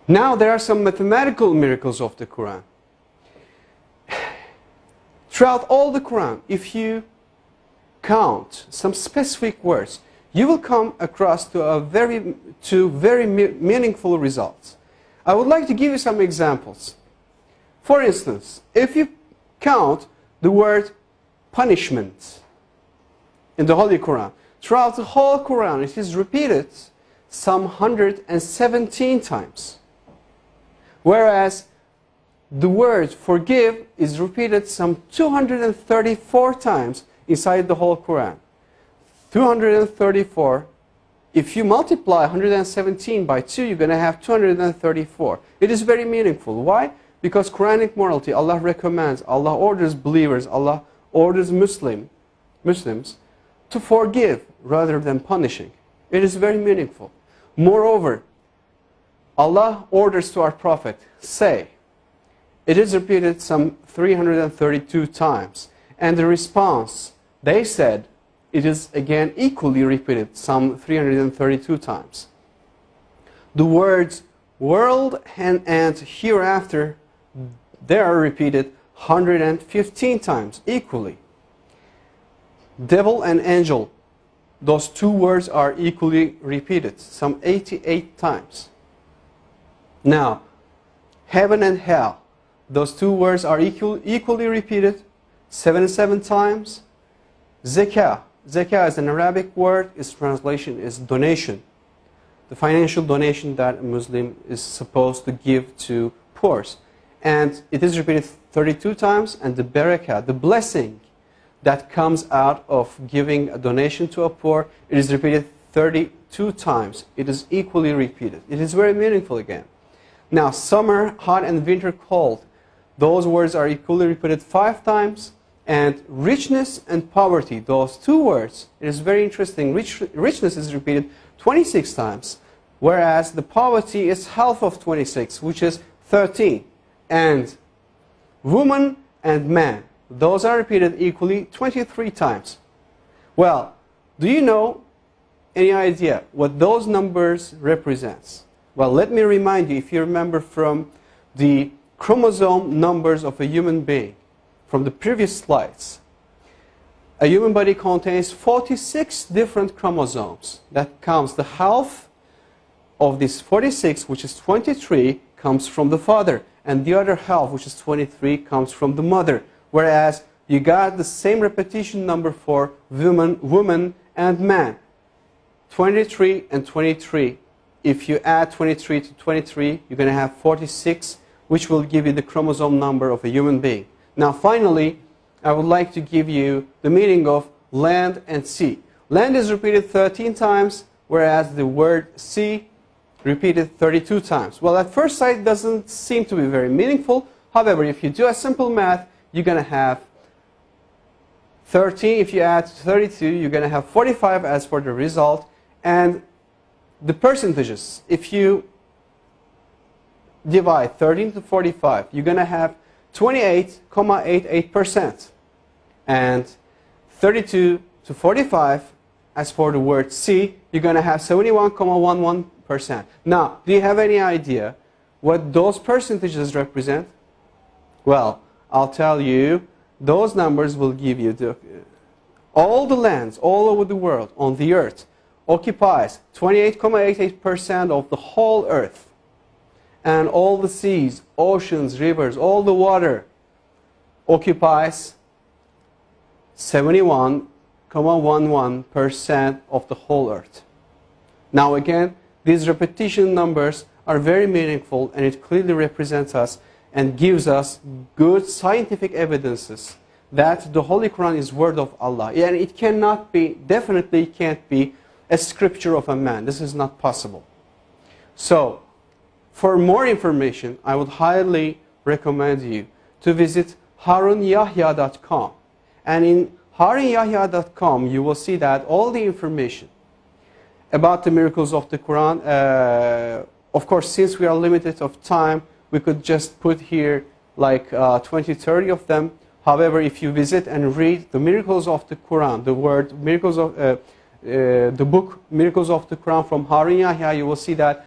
Now there are some mathematical miracles of the Quran. Throughout all the Quran, if you count some specific words, you will come across to very meaningful results. I would like to give you some examples. For instance, if you count the word punishment in the Holy Quran, throughout the whole Quran it is repeated some 117 times. Whereas the word forgive is repeated some 234 times inside the whole Quran. 234, if you multiply 117 by 2, you're going to have 234. It is very meaningful. Why? Because Quranic morality, Allah recommends, Allah orders believers, Allah orders Muslims to forgive rather than punishing. It is very meaningful. Moreover, Allah orders to our Prophet, say. It is repeated some 332 times. And the response, they said, it is again equally repeated some 332 times. The words world and hereafter, they are repeated 115 times equally. Devil and angel, those two words are equally repeated some 88 times. Now, heaven and hell, those two words are equally repeated 77 times. Zakah. Zakah is an Arabic word. Its translation is donation. The financial donation that a Muslim is supposed to give to poor. And it is repeated 32 times. And the barakah, the blessing that comes out of giving a donation to a poor, it is repeated 32 times. It is equally repeated. It is very meaningful again. Now, summer, hot, and winter, cold. Those words are equally repeated 5 times. And richness and poverty, those two words, it is very interesting. Richness is repeated 26 times, whereas the poverty is half of 26, which is 13. And woman and man, those are repeated equally 23 times. Well, do you know any idea what those numbers represent? Well, let me remind you, if you remember from the chromosome numbers of a human being, from the previous slides, a human body contains 46 different chromosomes. That counts the half of this 46, which is 23, comes from the father. And the other half, which is 23, comes from the mother. Whereas you got the same repetition number for woman and man. 23 and 23. If you add 23 to 23, you're going to have 46, which will give you the chromosome number of a human being. Now finally, I would like to give you the meaning of land and sea. Land is repeated 13 times, whereas the word sea repeated 32 times. Well, at first sight, it doesn't seem to be very meaningful. However, if you do a simple math, you're going to have 13. If you add 32, you're going to have 45 as for the result. And the percentages, if you divide 13 to 45, you're going to have 28.88%. And 32 to 45, as for the word sea, you're going to have 71.11%. Now, do you have any idea what those percentages represent? Well, I'll tell you, those numbers will give you all the lands all over the world on the earth occupies 28.88% of the whole earth. And all the seas, oceans, rivers, all the water occupies 71.11% of the whole earth. Now again, these repetition numbers are very meaningful, and it clearly represents us and gives us good scientific evidences that the Holy Quran is word of Allah. And it cannot be, definitely can't be, a scripture of a man. This is not possible. So, for more information, I would highly recommend you to visit harunyahya.com. And in harunyahya.com, you will see that all the information about the miracles of the Quran, of course, since we are limited of time, we could just put here like 20, 30 of them. However, if you visit and read the miracles of the Quran, the book Miracles of the Quran from Harun Yahya, you will see that